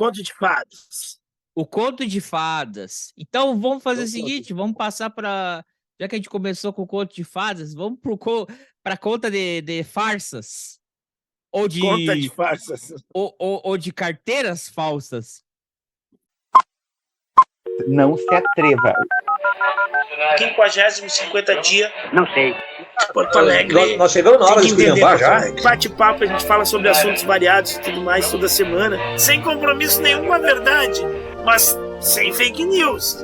Conto de fadas. O conto de fadas. Então vamos fazer o Conto. seguinte, vamos passar para... Já que a gente começou com o conto de fadas, vamos para conta de farsas. Ou Conta de de, farsas. ou de carteiras falsas. Não se atreva. 50º, 50 dia. Não sei. Porto Alegre. Nós chegamos na hora de Tem que entender esculhambar Porto já. Alegre. Bate-papo, a gente fala sobre assuntos variados e tudo mais toda semana. Sem compromisso nenhum com a verdade, mas sem fake news.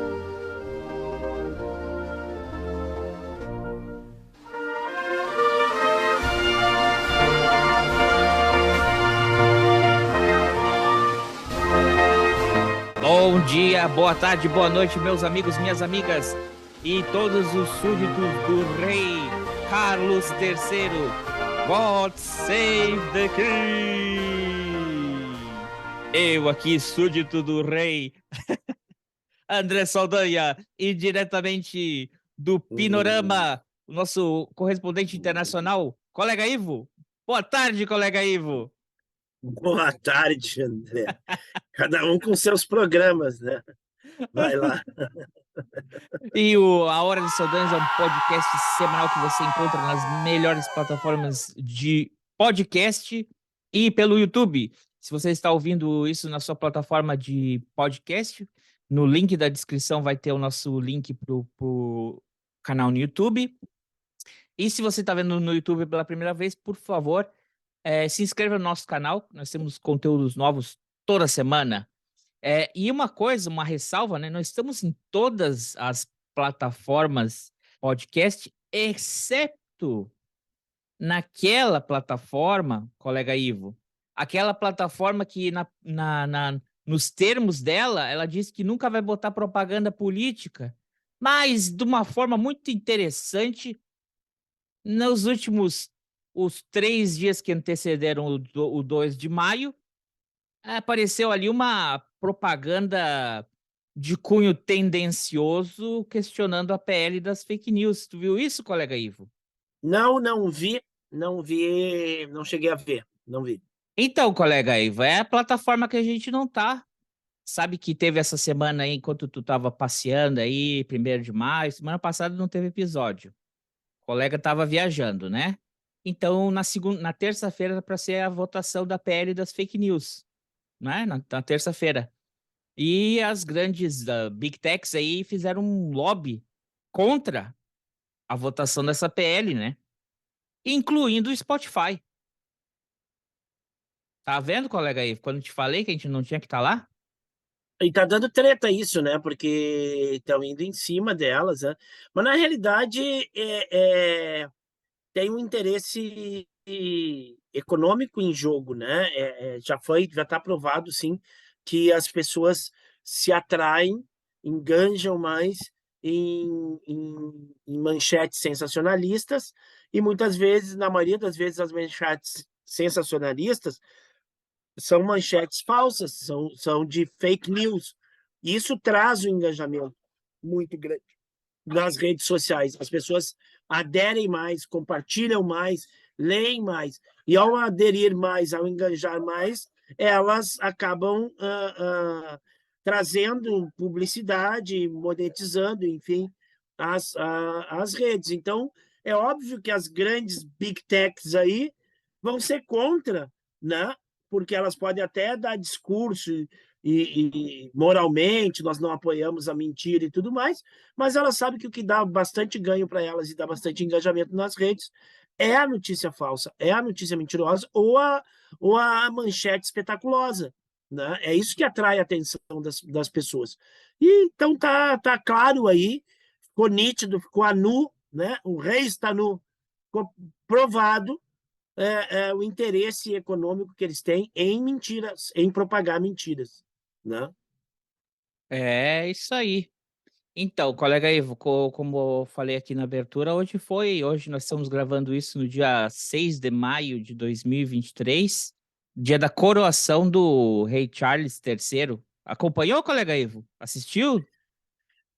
Bom dia, boa tarde, boa noite, meus amigos, minhas amigas e todos os súditos do rei Carlos III. God save the king! Eu aqui, súdito do rei André Saldanha, e diretamente do Pinorama, o nosso correspondente internacional, colega Ivo. Boa tarde, colega Ivo. Boa tarde, André. Cada um com seus programas, né? Vai lá. E A Hora de Saldanha é um podcast semanal que você encontra nas melhores plataformas de podcast e pelo YouTube. Se você está ouvindo isso na sua plataforma de podcast, no link da descrição vai ter o nosso link para o canal no YouTube. E se você está vendo no YouTube pela primeira vez, por favor, se inscreva no nosso canal. Nós temos conteúdos novos toda semana. E uma ressalva, né? Nós estamos em todas as plataformas podcast, exceto naquela plataforma, colega Ivo, aquela plataforma que nos termos dela, ela diz que nunca vai botar propaganda política, mas de uma forma muito interessante, nos últimos os 3 dias que antecederam o 2 de maio, apareceu ali uma propaganda de cunho tendencioso questionando a PL das fake news. Tu viu isso, colega Ivo? Não vi, não cheguei a ver, não vi. Então, colega Ivo, é a plataforma que a gente não tá. Sabe que teve essa semana aí, enquanto tu tava passeando aí, 1º de maio, semana passada não teve episódio. O colega tava viajando, né? Então, na terça-feira era para ser a votação da PL das fake news, né? Na terça-feira. E as grandes Big Techs aí fizeram um lobby contra a votação dessa PL, né? Incluindo o Spotify. Tá vendo, colega aí? Quando eu te falei que a gente não tinha que estar lá? E tá dando treta isso, né? Porque estão indo em cima delas, né? Mas na realidade tem um interesse econômico em jogo, né? Já está provado, sim, que as pessoas se atraem, enganjam mais em manchetes sensacionalistas e muitas vezes, na maioria das vezes, as manchetes sensacionalistas são manchetes falsas, são de fake news. Isso traz um engajamento muito grande nas redes sociais. As pessoas aderem mais, compartilham mais, leem mais. E ao aderir mais, ao engajar mais, elas acabam trazendo publicidade, monetizando, enfim, as redes. Então, é óbvio que as grandes big techs aí vão ser contra, né? Porque elas podem até dar discurso e moralmente nós não apoiamos a mentira e tudo mais, mas elas sabem que o que dá bastante ganho para elas e dá bastante engajamento nas redes é a notícia falsa, é a notícia mentirosa ou a manchete espetaculosa, né? É isso que atrai a atenção das pessoas. E então tá claro aí, ficou nítido, ficou a nu, né? O rei está nu, ficou provado o interesse econômico que eles têm em mentiras, em propagar mentiras, né? É isso aí. Então, colega Ivo, como eu falei aqui na abertura, hoje nós estamos gravando isso no dia 6 de maio de 2023, dia da coroação do rei Charles III. Acompanhou, colega Ivo? Assistiu?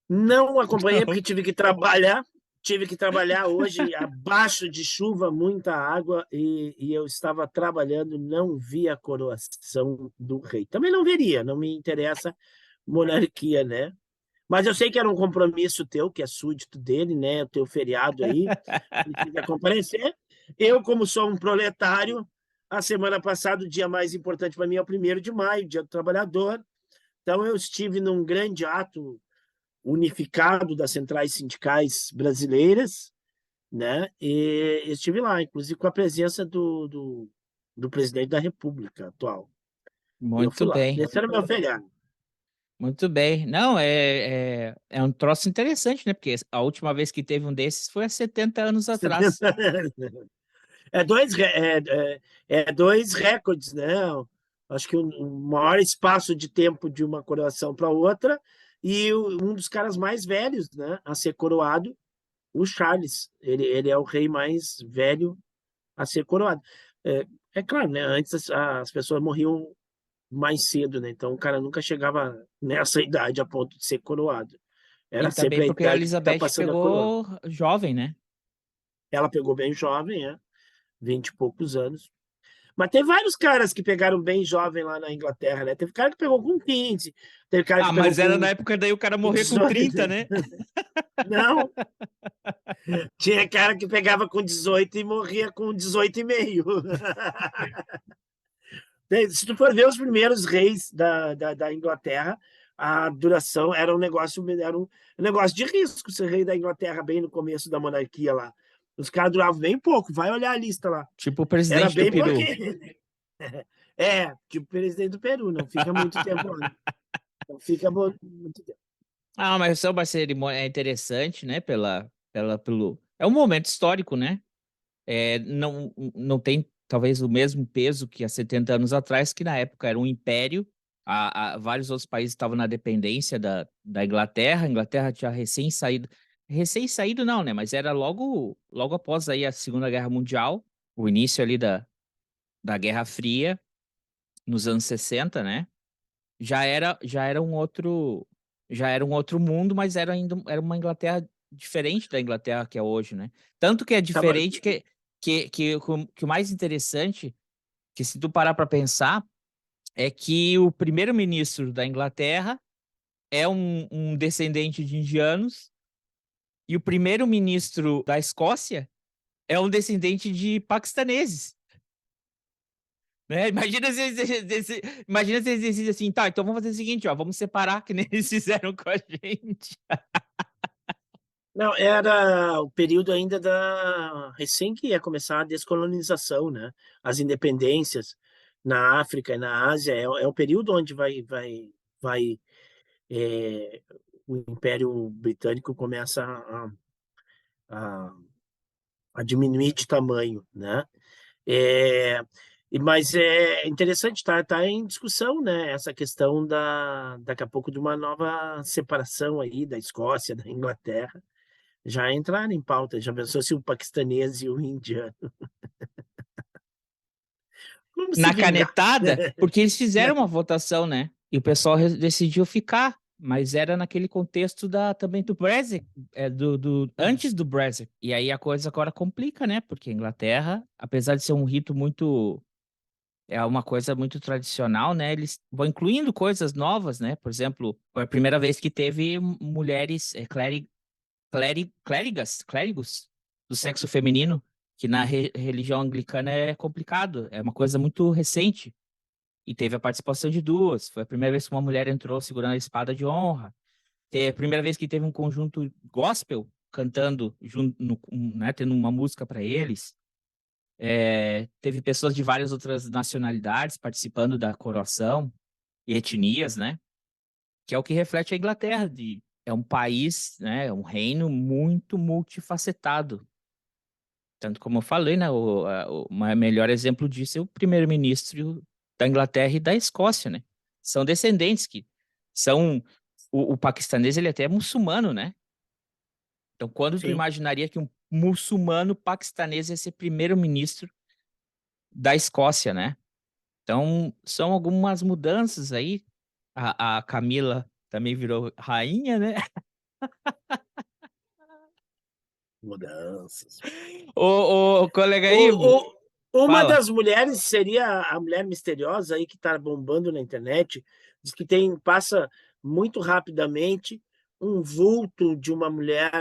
Não acompanhei porque tive que trabalhar, tive que trabalhar hoje abaixo de chuva, muita água, e eu estava trabalhando, não vi a coroação do rei. Também não veria, não me interessa monarquia, né? Mas eu sei que era um compromisso teu, que é súdito dele, né? O teu feriado aí, precisa comparecer. Eu, como sou um proletário, a semana passada, o dia mais importante para mim é o 1º de maio, Dia do Trabalhador. Então, eu estive num grande ato unificado das centrais sindicais brasileiras, né? E estive lá, inclusive com a presença do presidente da República atual. Eu fui Muito lá. bem, Esse era meu feriado. muito bem. Não, é um troço interessante, né? Porque a última vez que teve um desses foi há 70 anos atrás. É dois recordes, né? Acho que o maior espaço de tempo de uma coroação para outra, e um dos caras mais velhos, né, a ser coroado, o Charles. Ele é o rei mais velho a ser coroado. É claro, né? Antes as pessoas morriam mais cedo, né? Então o cara nunca chegava nessa idade a ponto de ser coroado. Era E também sempre a porque a idade que está Elizabeth passando a coroa. pegou jovem, né? Ela pegou bem jovem, 20 e poucos anos. Mas tem vários caras que pegaram bem jovem lá na Inglaterra, né? Teve cara que pegou com 15, teve cara Ah, que pegou mas era na com época daí o cara morrer com 18. 30, né? Não, tinha cara que pegava com 18 e morria com 18 e meio. Se tu for ver os primeiros reis da Inglaterra, a duração era um negócio de risco ser rei da Inglaterra bem no começo da monarquia lá. Os caras duravam bem pouco, vai olhar a lista lá. Tipo o Era presidente do bem Peru. pouquinho. Tipo o presidente do Peru, não fica muito tempo lá. Não fica muito tempo. Ah, mas é uma cerimônia interessante, né? É um momento histórico, né? Não tem talvez o mesmo peso que há 70 anos atrás, que na época era um império. Vários outros países estavam na dependência da Inglaterra. A Inglaterra tinha recém-saído. Recém-saído não, né? Mas era logo após aí a Segunda Guerra Mundial, o início ali da Guerra Fria, nos anos 60, né? Já era um outro mundo, mas era uma Inglaterra diferente da Inglaterra que é hoje, né? Tanto que é Tava, diferente que o mais interessante, que se tu parar para pensar, é que o primeiro-ministro da Inglaterra é um descendente de indianos e o primeiro-ministro da Escócia é um descendente de paquistaneses. Né? Imagina se eles decidem assim, tá, então vamos fazer o seguinte, ó, vamos separar, que nem eles fizeram com a gente. não, era o período ainda recém que ia começar a descolonização, né? As independências na África e na Ásia, é o período onde vai é, o Império Britânico começa a, a diminuir de tamanho, né? É, mas é interessante, tá em discussão, né? Essa questão daqui a pouco de uma nova separação aí da Escócia, da Inglaterra, já entraram em pauta. Já pensou se o paquistanês e o indiano? Como se Na vingar? canetada, porque eles fizeram uma votação, né? E o pessoal decidiu ficar, mas era naquele contexto também do Brexit, antes do Brexit. E aí a coisa agora complica, né? Porque a Inglaterra, apesar de ser um rito muito, é uma coisa muito tradicional, né? Eles vão incluindo coisas novas, né? Por exemplo, foi a primeira vez que teve mulheres clérigos do sexo feminino, que na religião anglicana é complicado, é uma coisa muito recente. E teve a participação de duas. Foi a primeira vez que uma mulher entrou segurando a espada de honra. É a primeira vez que teve um conjunto gospel cantando, junto, né, tendo uma música para eles. Teve pessoas de várias outras nacionalidades participando da coroação e etnias, né? Que é o que reflete a Inglaterra. É um país, né, é um reino muito multifacetado. Tanto como eu falei, né, o melhor exemplo disso é o primeiro-ministro da Inglaterra e da Escócia, né? São descendentes que são... O paquistanês, ele até é muçulmano, né? Então, quando tu Sim. imaginaria que um muçulmano paquistanês ia ser primeiro-ministro da Escócia, né? Então, são algumas mudanças aí. A Camila também virou rainha, né? Mudanças. Ô, colega Ivo, Uma fala. das mulheres seria a mulher misteriosa aí que está bombando na internet. Diz que passa muito rapidamente um vulto de uma mulher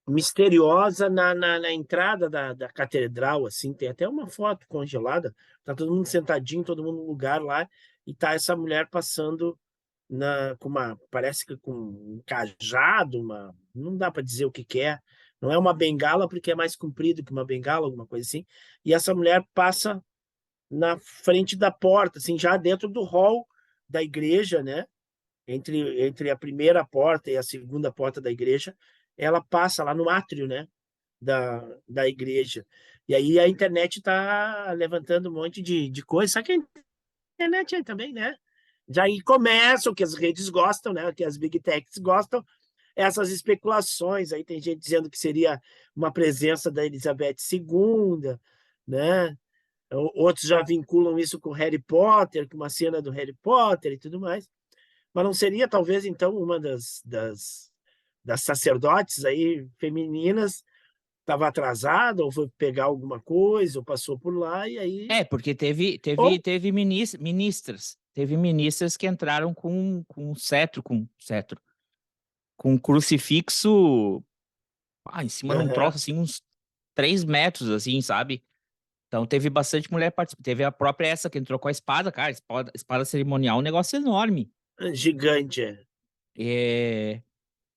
misteriosa na entrada da catedral, assim, tem até uma foto congelada, tá todo mundo sentadinho, todo mundo no lugar lá, e tá essa mulher passando com parece que com um cajado, não dá para dizer o que que é, não é uma bengala porque é mais comprido que uma bengala, alguma coisa assim, e essa mulher passa na frente da porta, assim, já dentro do hall da igreja, né? Entre a primeira porta e a segunda porta da igreja, ela passa lá no átrio, né? Da igreja. E aí a internet está levantando um monte de coisa, só que a internet aí também, né? Já aí começa o que as redes gostam, né? O que as big techs gostam, essas especulações. Aí tem gente dizendo que seria uma presença da Elizabeth II, né? Outros já vinculam isso com Harry Potter, com uma cena do Harry Potter e tudo mais. Mas não seria, talvez, então, uma das sacerdotes aí femininas estava atrasada, ou foi pegar alguma coisa, ou passou por lá, e aí. Porque Ou, teve ministras. Teve ministras que entraram com cetro, com um crucifixo em cima de um troço, assim, uns 3 metros, assim, sabe? Então teve bastante mulher participando. Teve a própria essa que entrou com a espada, cara. Espada cerimonial, um negócio enorme. gigante. É,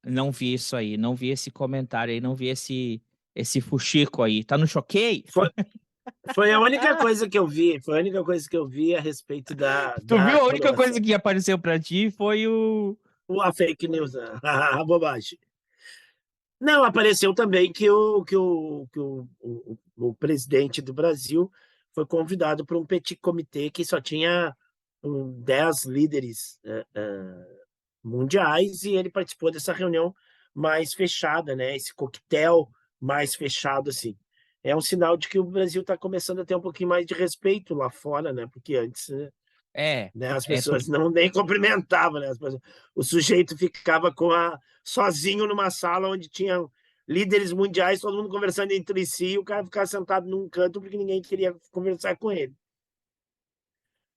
não vi isso aí, não vi esse comentário aí, não vi esse fuxico aí. Tá no choquei? Foi, foi a única coisa que eu vi, foi a única coisa que eu vi a respeito da, Tu viu da a única coisa coroação. que apareceu pra ti foi o. A fake news, a bobagem. Não, apareceu também que o presidente do Brasil foi convidado para um petit comitê que só tinha 10 líderes mundiais e ele participou dessa reunião mais fechada, né? Esse coquetel mais fechado, assim. É um sinal de que o Brasil está começando a ter um pouquinho mais de respeito lá fora, né? Porque antes, É, né, as é por... pessoas não nem cumprimentavam, né? O sujeito ficava sozinho numa sala onde tinham líderes mundiais, todo mundo conversando entre si, e o cara ficava sentado num canto porque ninguém queria conversar com ele.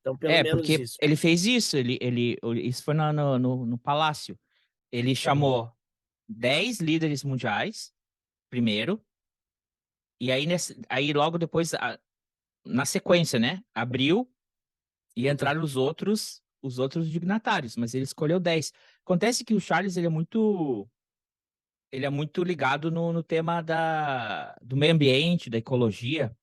Então, pelo menos porque isso. ele fez isso, isso foi no Palácio. Ele chamou 10 líderes mundiais, primeiro, e aí logo depois, na sequência, né? Abriu e entraram os outros dignatários, mas ele escolheu 10. Acontece que o Charles ele é muito ligado no tema do meio ambiente, da ecologia.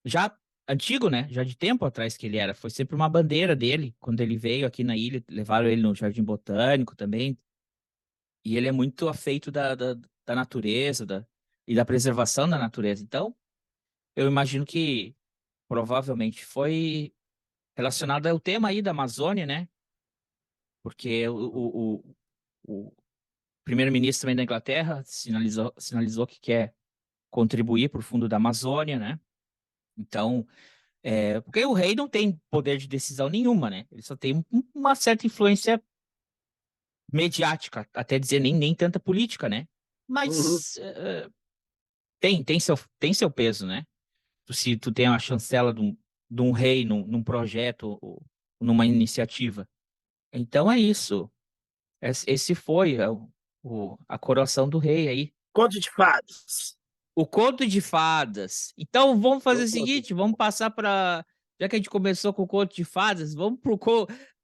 Já antigo, né? Já de tempo atrás que ele era. Foi sempre uma bandeira dele. Quando ele veio aqui na ilha, levaram ele no Jardim Botânico também. E ele é muito afeito da natureza e da preservação da natureza. Então, eu imagino que provavelmente foi relacionado ao tema aí da Amazônia, né? Porque o primeiro-ministro também da Inglaterra sinalizou que quer contribuir para o fundo da Amazônia, né? Então, porque o rei não tem poder de decisão nenhuma, né? Ele só tem uma certa influência mediática, até dizer nem tanta política, né? Uhum. Mas tem seu peso, né? Se tu tem a chancela de um rei num projeto ou numa iniciativa. Então é isso. Esse foi a coroação do rei aí. Conto de fadas. O conto de fadas. Então vamos fazer O o conto seguinte, vamos passar para, já que a gente começou com o conto de fadas, vamos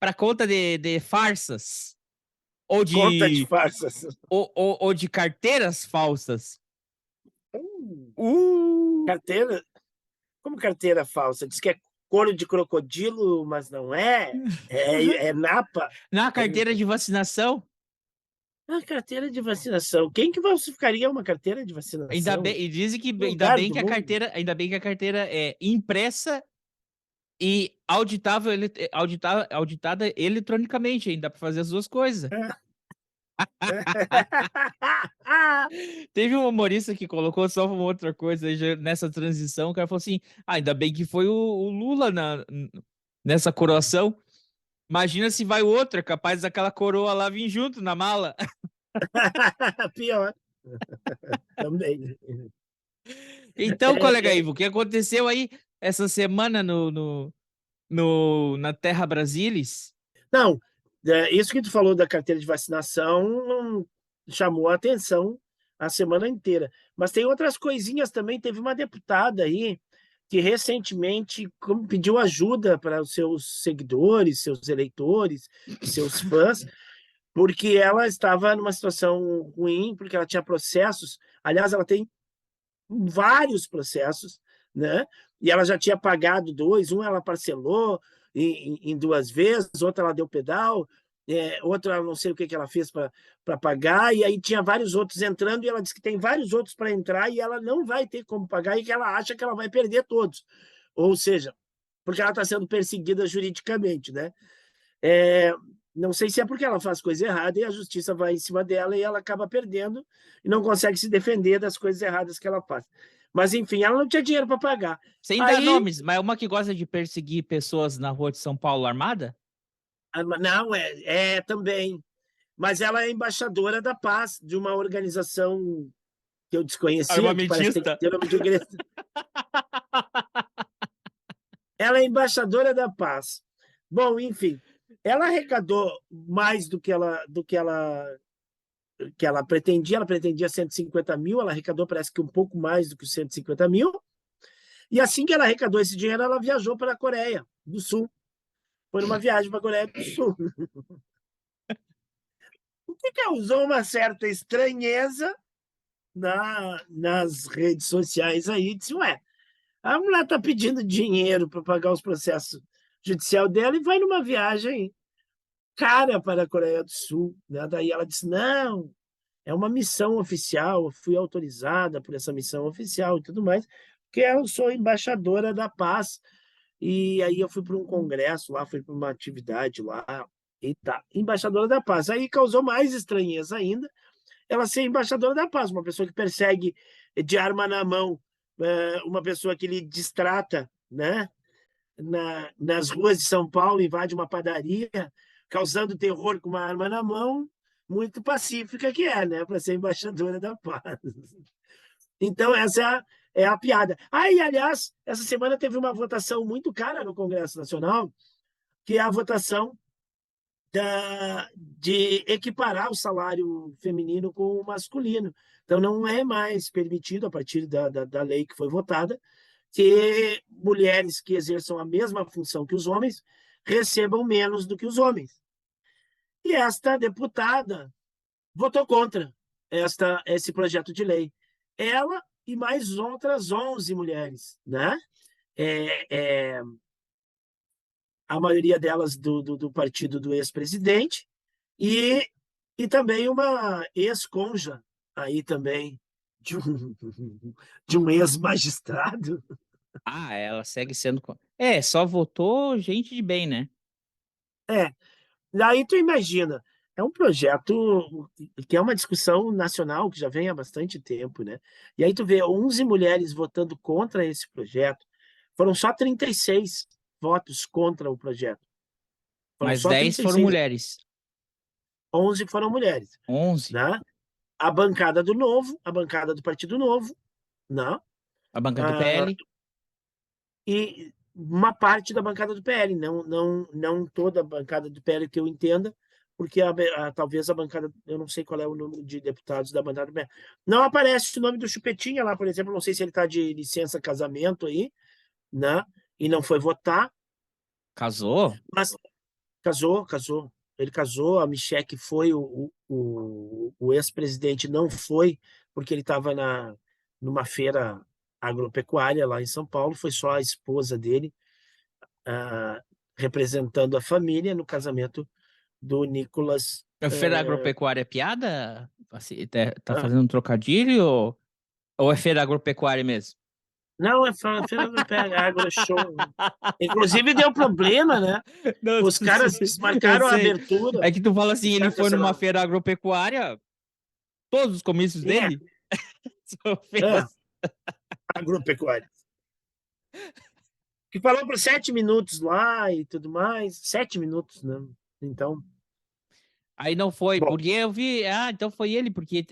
para conta de farsas ou Conta de de farsas. ou de carteiras falsas. Hum, Uh! Carteira? Como carteira falsa? Diz que é couro de crocodilo, mas não é. É napa. Na É carteira de vacinação, carteira de vacinação. Quem que falsificaria uma carteira de ainda vacinação? bem, e dizem que Que ainda lugar bem do que a mundo? carteira, ainda bem que a carteira é impressa e auditável, auditada eletronicamente, ainda para fazer as duas coisas. Teve um humorista que colocou só uma outra coisa aí nessa transição, o cara falou assim: ainda bem que foi o Lula nessa coroação. Imagina se vai outra, capaz daquela coroa lá vir junto na mala. Pior. Também. Então, colega Ivo, o que aconteceu aí essa semana na Terra Brasilis? Não, isso que tu falou da carteira de vacinação chamou a atenção a semana inteira. Mas tem outras coisinhas também. Teve uma deputada aí que recentemente pediu ajuda para os seus seguidores, seus eleitores, seus fãs, porque ela estava numa situação ruim, porque ela tinha processos. Aliás, ela tem vários processos, né? E ela já tinha pagado dois, um ela parcelou em duas vezes, outra ela deu pedal, outra ela não sei o que ela fez para pagar, e aí tinha vários outros entrando, e ela disse que tem vários outros para entrar e ela não vai ter como pagar e que ela acha que ela vai perder todos. Ou seja, porque ela está sendo perseguida juridicamente, né? Não sei se é porque ela faz coisa errada e a justiça vai em cima dela e ela acaba perdendo e não consegue se defender das coisas erradas que ela faz. Mas, enfim, ela não tinha dinheiro para pagar. Sem dar nomes, mas uma que gosta de perseguir pessoas na rua de São Paulo armada? Não, também. Mas ela é embaixadora da paz de uma organização que eu desconhecia, que parece que tem que ter nome de igreja. Ela é embaixadora da paz. Bom, enfim, ela arrecadou mais do que ela pretendia. Ela pretendia 150 mil, ela arrecadou parece que um pouco mais do que os 150 mil. E assim que ela arrecadou esse dinheiro, ela viajou para a Coreia do Sul. Foi numa viagem para a Coreia do Sul. O que causou uma certa estranheza nas redes sociais aí. Disse, ué, a mulher está pedindo dinheiro para pagar os processos judiciais dela e vai numa viagem cara para a Coreia do Sul. Né? Daí ela disse, não, é uma missão oficial, eu fui autorizada por essa missão oficial e tudo mais, porque eu sou embaixadora da paz. E aí eu fui para um congresso lá, fui para uma atividade lá, e tá, embaixadora da paz. Aí causou mais estranheza ainda ela ser embaixadora da paz, uma pessoa que persegue de arma na mão, uma pessoa que lhe distrata, né? Nas ruas de São Paulo, invade uma padaria, causando terror com uma arma na mão, muito pacífica que né? Para ser embaixadora da paz. Então, essa é a piada. E, aliás, essa semana teve uma votação muito cara no Congresso Nacional, que é a votação de equiparar o salário feminino com o masculino. Então, não é mais permitido, a partir da lei que foi votada, que mulheres que exerçam a mesma função que os homens recebam menos do que os homens. E esta deputada votou contra esse projeto de lei. Ela e mais outras 11 mulheres, né? A maioria delas do partido do ex-presidente, e também uma ex-conja aí também de um ex-magistrado. Ela segue sendo. Só votou gente de bem, né? Daí tu imagina, é um projeto que é uma discussão nacional que já vem há bastante tempo, né? E aí tu vê 11 mulheres votando contra esse projeto, foram só 36 votos contra o projeto. Foram Mas só 10 foram 36, mulheres. 11 foram mulheres, 11. né? A bancada do Novo, a bancada do Partido Novo, né? A bancada do PL. E uma parte da bancada do PL, não toda a bancada do PL que eu entenda, porque talvez a bancada, eu não sei qual é o número de deputados da bancada do PL. Não aparece o nome do Chupetinha lá, por exemplo, não sei se ele está de licença casamento aí, né? E não foi votar. Casou? Mas casou. Ele casou, a Michelle foi, o ex-presidente não foi, porque ele estava numa feira agropecuária lá em São Paulo, foi só a esposa dele representando a família no casamento do Nicolas. A feira agropecuária é piada? Assim, tá fazendo um trocadilho ou é feira agropecuária mesmo? Não, é feira agro-show. Inclusive deu problema, né? Não, Os caras eu desmarcaram a sei. abertura. É que tu fala assim, Os ele caras foi numa cancelaram. feira agropecuária, todos os comícios dele são feiras. Agropecuária. Que falou por 7 minutos lá e tudo mais. 7 minutos, né? Então. Aí não foi, Bom, porque eu vi. Ah, então foi ele, porque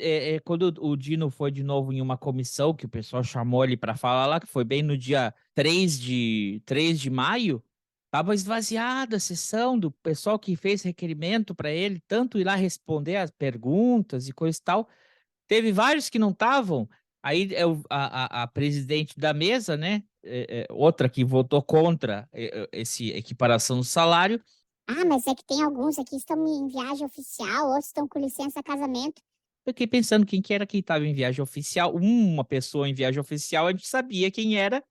quando o Dino foi de novo em uma comissão que o pessoal chamou ele para falar lá, que foi bem no dia 3 de maio, tava esvaziada a sessão do pessoal que fez requerimento para ele, tanto ir lá responder as perguntas e coisa e tal. Teve vários que não estavam. Aí a presidente da mesa, né? Outra que votou contra esse equiparação do salário. Ah, mas é que tem alguns aqui que estão em viagem oficial, outros estão com licença casamento. Eu fiquei pensando quem que era que estava em viagem oficial. Uma pessoa em viagem oficial, a gente sabia quem era,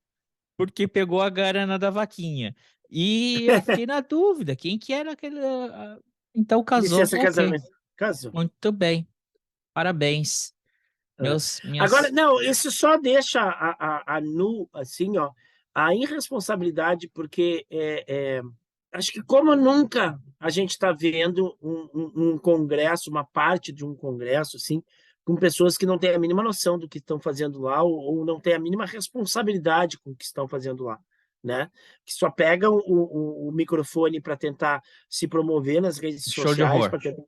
porque pegou a grana da vaquinha. E eu fiquei na dúvida, quem que era aquele. Então casou, licença ok. casamento. Casou. Muito bem. Parabéns. É. Agora, Minhas. não, isso só deixa a nu, assim, ó, a irresponsabilidade, porque acho que como nunca a gente está vendo um congresso, uma parte de um congresso, assim, com pessoas que não têm a mínima noção do que estão fazendo lá ou não têm a mínima responsabilidade com o que estão fazendo lá, né? Que só pegam o microfone para tentar se promover nas redes Show de sociais, horror. para tentar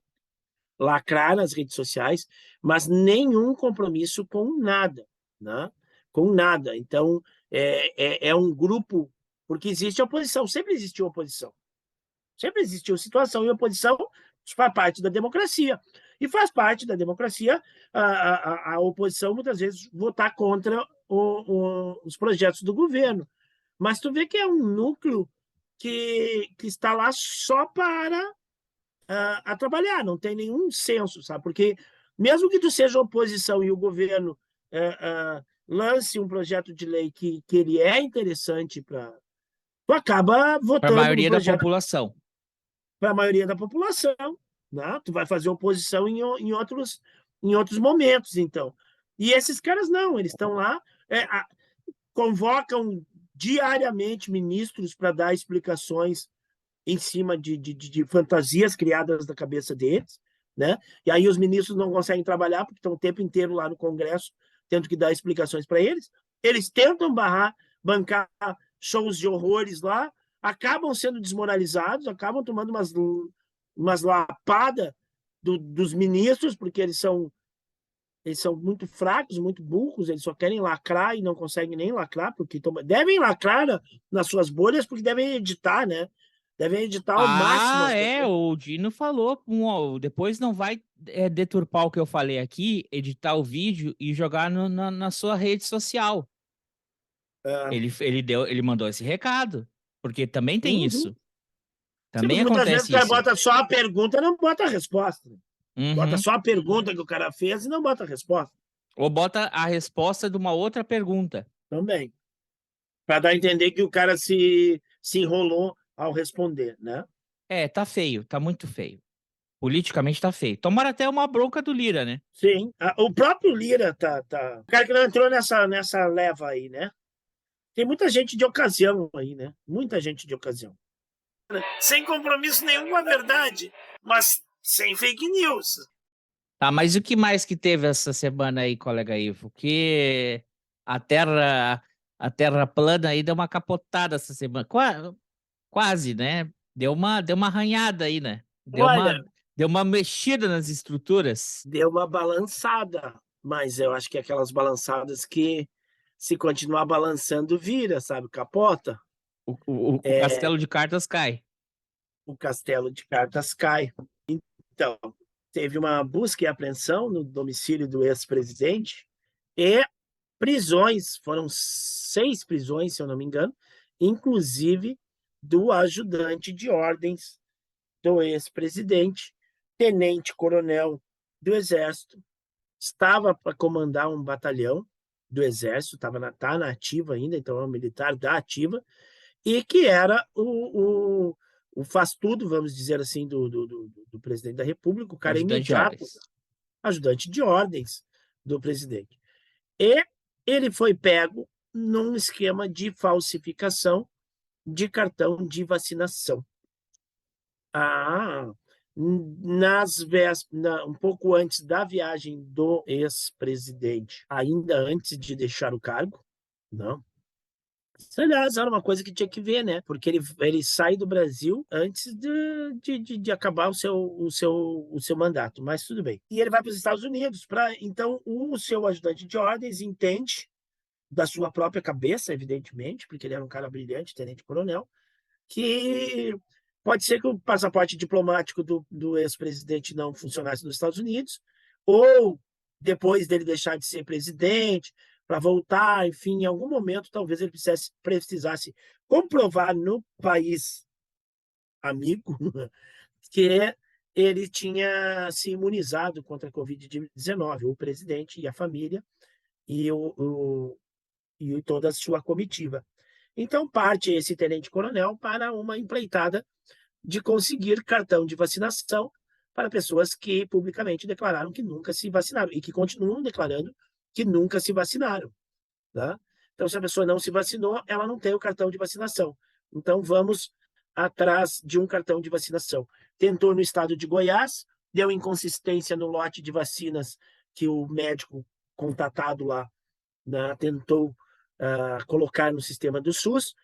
lacrar nas redes sociais, mas nenhum compromisso com nada, né? Com nada. Então, é um grupo, porque existe oposição, sempre existiu oposição. Sempre existiu situação e oposição, faz parte da democracia. E faz parte da democracia a oposição, muitas vezes, votar contra os projetos do governo. Mas tu vê que é um núcleo que está lá só para a trabalhar, não tem nenhum senso, sabe? Porque mesmo que tu seja oposição e o governo lance um projeto de lei que ele é interessante para... Tu acaba Para a votando no maioria da projeto população. para a maioria da população, né? Tu vai fazer oposição em outros momentos, então. E esses caras não, eles estão lá, convocam diariamente ministros para dar explicações em cima de fantasias criadas na cabeça deles, né? E aí os ministros não conseguem trabalhar porque estão o tempo inteiro lá no Congresso tendo que dar explicações para eles. Eles tentam bancar shows de horrores lá, acabam sendo desmoralizados, acabam tomando umas lapadas dos ministros, porque eles são muito fracos, muito burros, eles só querem lacrar e não conseguem nem lacrar, porque devem lacrar nas suas bolhas, porque devem editar, né? Devem editar ao máximo Ah, as coisas. o Dino falou. Depois não vai deturpar o que eu falei aqui, editar o vídeo e jogar na sua rede social. É. Ele mandou esse recado, porque também tem Uhum. isso. Sim, Também porque muitas vezes o acontece cara isso. bota só a pergunta, não bota a resposta. Bota Uhum. só a pergunta que o cara fez e não bota a resposta. Ou bota a resposta de uma outra pergunta. Também. Para dar a entender que o cara se enrolou ao responder, né? Tá feio, tá muito feio. Politicamente tá feio. Tomara até uma bronca do Lira, né? Sim. O próprio Lira tá. O cara que não entrou nessa leva aí, né? Tem muita gente de ocasião aí, né? Muita gente de ocasião. Sem compromisso nenhum com a verdade, mas sem fake news. Tá, mas o que mais que teve essa semana aí, colega Ivo? Que a Terra plana aí deu uma capotada essa semana. Quase, né? Deu uma arranhada aí, né? Olha, Deu uma mexida nas estruturas. deu uma balançada, mas eu acho que é aquelas balançadas que, se continuar balançando, vira, sabe? Capota, O castelo de cartas cai. o castelo de cartas cai. Então, teve uma busca e apreensão no domicílio do ex-presidente e prisões, foram 6 prisões, se eu não me engano, inclusive do ajudante de ordens do ex-presidente, tenente-coronel do Exército, estava para comandar um batalhão do Exército, tá na ativa ainda, então é um militar da ativa, e que era o faz-tudo, vamos dizer assim, do presidente da República, o cara Ajudante de imediato, ordens. ajudante de ordens do presidente. E ele foi pego num esquema de falsificação de cartão de vacinação. Um pouco antes da viagem do ex-presidente, ainda antes de deixar o cargo, não, Isso, aliás, era uma coisa que tinha que ver, né? Porque ele sai do Brasil antes de acabar o seu mandato, mas tudo bem. E ele vai para os Estados Unidos. Então, o seu ajudante de ordens entende da sua própria cabeça, evidentemente, porque ele era um cara brilhante, tenente-coronel, que pode ser que o passaporte diplomático do ex-presidente não funcionasse nos Estados Unidos, ou depois dele deixar de ser presidente, para voltar, enfim, em algum momento, talvez ele precisasse comprovar no país amigo que ele tinha se imunizado contra a Covid-19, o presidente e a família, e toda a sua comitiva. Então, parte esse tenente-coronel para uma empreitada de conseguir cartão de vacinação para pessoas que publicamente declararam que nunca se vacinaram e que continuam declarando que nunca se vacinaram. Tá? Então, se a pessoa não se vacinou, ela não tem o cartão de vacinação. Então, vamos atrás de um cartão de vacinação. Tentou no estado de Goiás, deu inconsistência no lote de vacinas que o médico contatado lá, né, tentou colocar no sistema do SUS.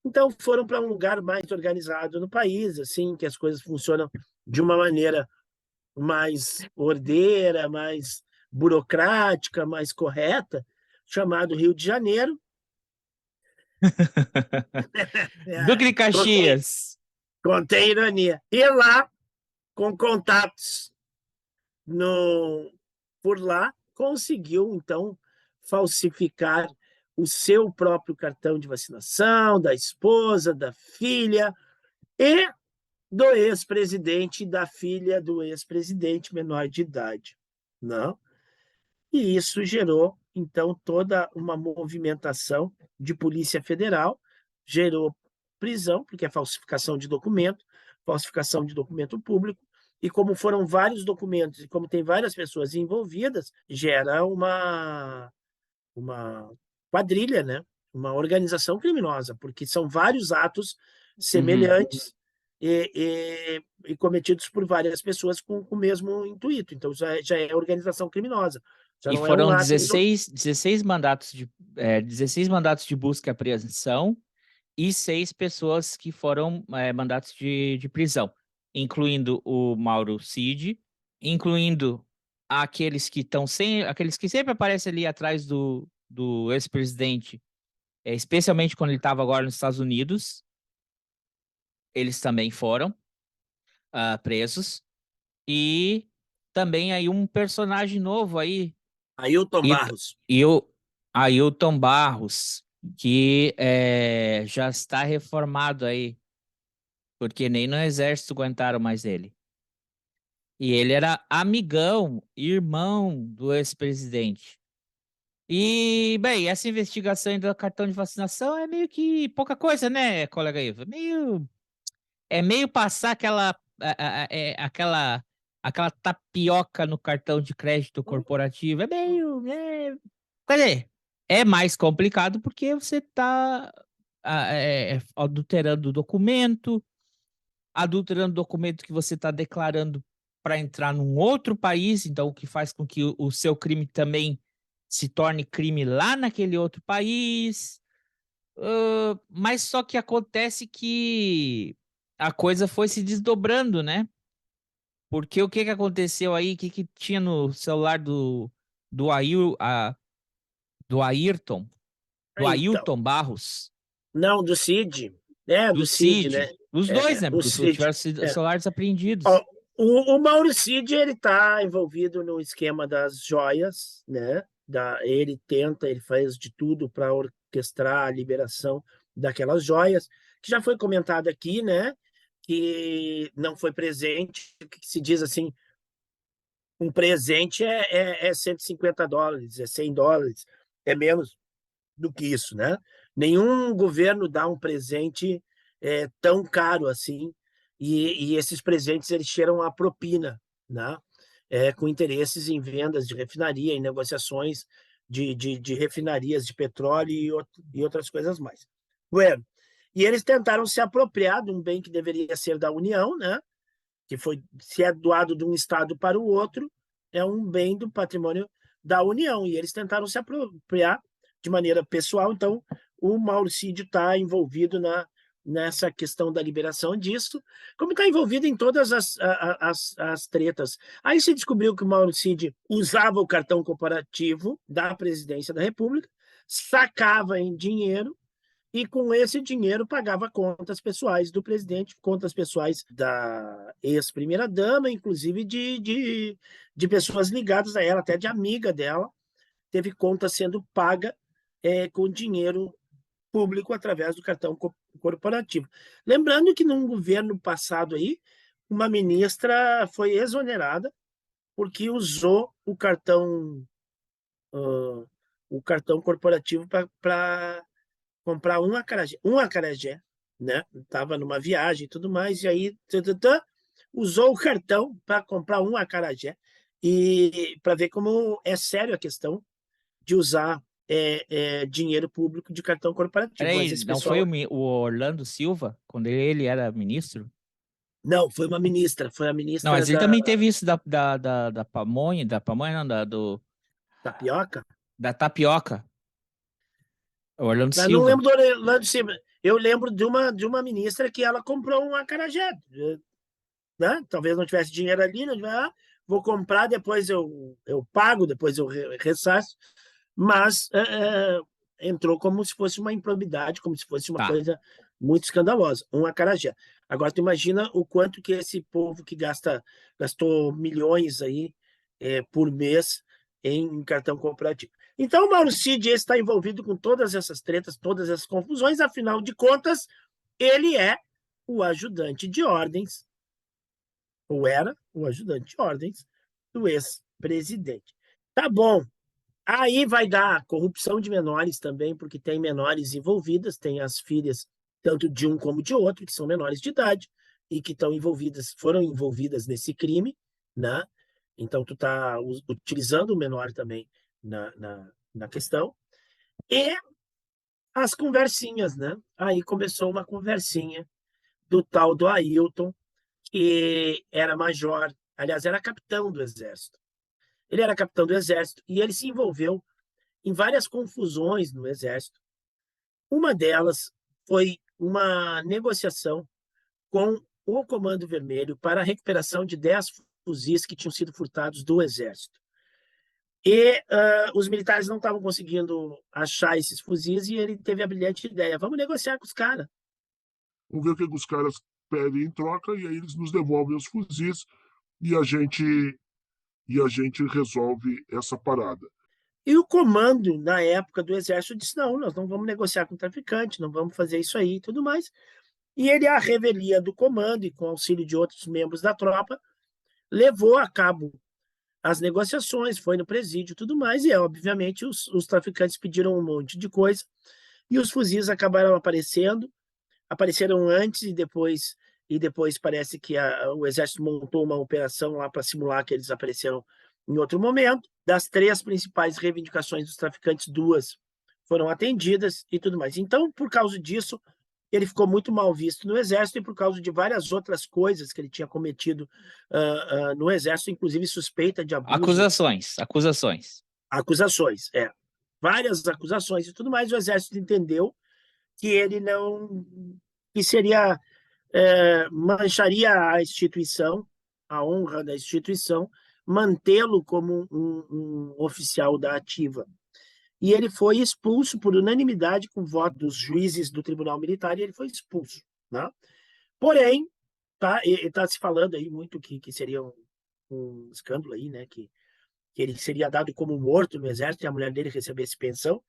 Então, foram para um lugar mais organizado no país, assim, que as coisas funcionam de uma maneira mais ordeira, mais burocrática, mais correta, chamado Rio de Janeiro. Duque de Caxias. Contém ironia. E lá, com contatos por lá, conseguiu, então, falsificar o seu próprio cartão de vacinação, da esposa, da filha e do ex-presidente e da filha do ex-presidente menor de idade. Não? E isso gerou, então, toda uma movimentação de Polícia Federal, gerou prisão, porque é falsificação de documento público, e como foram vários documentos e como tem várias pessoas envolvidas, gera uma quadrilha, né? Uma organização criminosa, porque são vários atos semelhantes e cometidos por várias pessoas com o mesmo intuito. Então, já é organização criminosa. Já E não é um foram ato 16 mandatos de busca e apreensão e 6 pessoas que foram mandatos de prisão, incluindo o Mauro Cid, incluindo aqueles que sempre aparecem ali atrás do ex-presidente, especialmente quando ele estava agora nos Estados Unidos, eles também foram presos. E também aí um personagem novo aí, Ailton e, Barros. e o Ailton Barros, que já está reformado aí, porque nem no exército aguentaram mais ele. E ele era amigão, irmão do ex-presidente. E, bem, essa investigação do cartão de vacinação é meio que pouca coisa, né, colega Iva? É meio passar aquela tapioca no cartão de crédito corporativo. É meio. Quer dizer, é mais complicado porque você está adulterando o documento que você está declarando para entrar num outro país, então o que faz com que o seu crime também se torne crime lá naquele outro país. Mas só que acontece que a coisa foi se desdobrando, né? Porque o que aconteceu aí? O que tinha no celular do, Ail, do Ayrton, do Então, Ailton Barros, não, do Cid. do Do Cid, né? Cid? Os dois, né? O Porque Cid. tiveram É. celulares apreendidos. Ó, o Mauro Cid, ele está envolvido no esquema das joias, né? Ele faz de tudo para orquestrar a liberação daquelas joias, que já foi comentado aqui, né? Que não foi presente, que se diz assim, um presente é $150, é $100, é menos do que isso, né? Nenhum governo dá um presente tão caro assim, e esses presentes eles cheiram a propina, né? Com interesses em vendas de refinaria, em negociações de refinarias de petróleo e outras coisas mais. Bueno, e eles tentaram se apropriar de um bem que deveria ser da União, né? Que se é doado de um estado para o outro, é um bem do patrimônio da União, e eles tentaram se apropriar de maneira pessoal. Então, o Mauricídio está envolvido nessa questão da liberação disso, como está envolvido em todas as tretas. Aí se descobriu que o Mauricídio usava o cartão corporativo da Presidência da República, sacava em dinheiro, e com esse dinheiro pagava contas pessoais do presidente, contas pessoais da ex-primeira-dama, inclusive de pessoas ligadas a ela, até de amiga dela, teve conta sendo paga com dinheiro público através do cartão corporativo. Lembrando que num governo passado aí, uma ministra foi exonerada porque usou o cartão corporativo para comprar um acarajé, né? Estava numa viagem e tudo mais, e aí usou o cartão para comprar um acarajé, e para ver como é sério a questão de usar dinheiro público de cartão corporativo. Mas Peraí, esse não foi pessoal... o Orlando Silva, quando ele era ministro? Não, foi uma ministra, foi a Não, ministra mas ele também teve isso da pamonha, não, da Pioca. da tapioca. O Orlando Mas não Silva. lembro do Orlando Silva. Eu lembro de uma ministra que ela comprou um acarajé, né? Talvez não tivesse dinheiro ali, não tivesse, vou comprar, depois eu pago, depois eu ressaço, mas entrou como se fosse uma improbidade, como se fosse uma Tá. coisa muito escandalosa, um acarajé. Agora, tu imagina o quanto que esse povo que gastou milhões aí por mês em cartão corporativo. Então, o Mauro Cid está envolvido com todas essas tretas, todas essas confusões, afinal de contas, ele é o ajudante de ordens, ou era o ajudante de ordens do ex-presidente. Tá bom. Aí vai dar corrupção de menores também, porque tem menores envolvidas, tem as filhas, tanto de um como de outro, que são menores de idade e que foram envolvidas nesse crime, né? Então, tu tá utilizando o menor também na questão. E as conversinhas, né? Aí começou uma conversinha do tal do Ailton, que era major, aliás, era capitão do Exército. Ele era capitão do Exército e ele se envolveu em várias confusões no Exército. Uma delas foi uma negociação com o Comando Vermelho para a recuperação de 10 fuzis que tinham sido furtados do Exército. E os militares não estavam conseguindo achar esses fuzis e ele teve a brilhante ideia: vamos negociar com os caras. Vamos ver o que os caras pedem em troca e aí eles nos devolvem os fuzis e a gente resolve essa parada. E o comando, na época do Exército, disse: não, nós não vamos negociar com o traficante, não vamos fazer isso aí e tudo mais. E ele, à revelia do comando e com auxílio de outros membros da tropa, levou a cabo as negociações, foi no presídio e tudo mais, e obviamente os traficantes pediram um monte de coisa, e os fuzis acabaram apareceram antes e depois parece que o Exército montou uma operação lá para simular que eles apareceram em outro momento. Das 3 principais reivindicações dos traficantes, 2 foram atendidas e tudo mais. Então, por causa disso, ele ficou muito mal visto no Exército e por causa de várias outras coisas que ele tinha cometido no Exército, inclusive suspeita de abuso. Acusações, várias acusações e tudo mais. O Exército entendeu que ele não... que seria... mancharia a instituição, a honra da instituição, mantê-lo como um oficial da ativa. E ele foi expulso por unanimidade com voto dos juízes do Tribunal Militar, e ele foi expulso, né? Porém, tá se falando aí muito que seria um escândalo aí, né? Que ele seria dado como morto no Exército e a mulher dele recebesse pensão.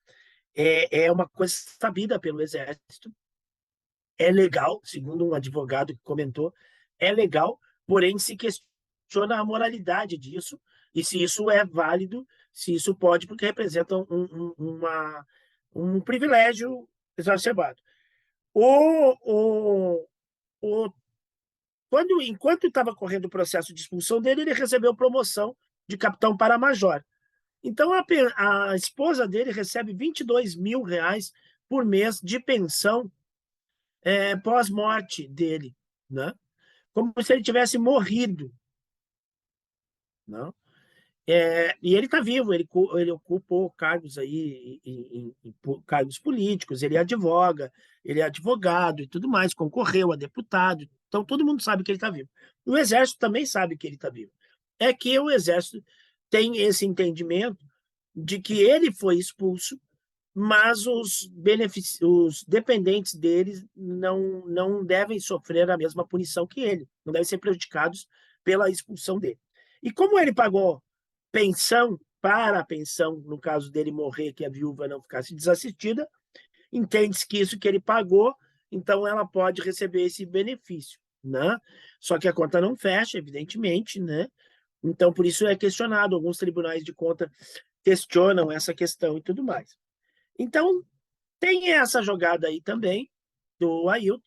É uma coisa sabida pelo Exército. É legal, segundo um advogado que comentou, é legal, porém se questiona a moralidade disso e se isso é válido, se isso pode, porque representa um privilégio exacerbado. Enquanto estava correndo o processo de expulsão dele, ele recebeu promoção de capitão para major. Então, a esposa dele recebe R$22 mil por mês de pensão pós-morte dele, né? Como se ele tivesse morrido, não? E ele está vivo, ele ocupou cargos aí, cargos políticos, ele advoga, ele é advogado e tudo mais, concorreu a deputado, então todo mundo sabe que ele está vivo. O Exército também sabe que ele está vivo. É que o Exército tem esse entendimento de que ele foi expulso, mas os dependentes dele não devem sofrer a mesma punição que ele, não devem ser prejudicados pela expulsão dele. E como ele pagou pensão, para a pensão, no caso dele morrer, que a viúva não ficasse desassistida, entende-se que isso que ele pagou, então ela pode receber esse benefício, né? Só que a conta não fecha, evidentemente, né? Então, por isso é questionado, alguns tribunais de conta questionam essa questão e tudo mais. Então, tem essa jogada aí também, do Ailton,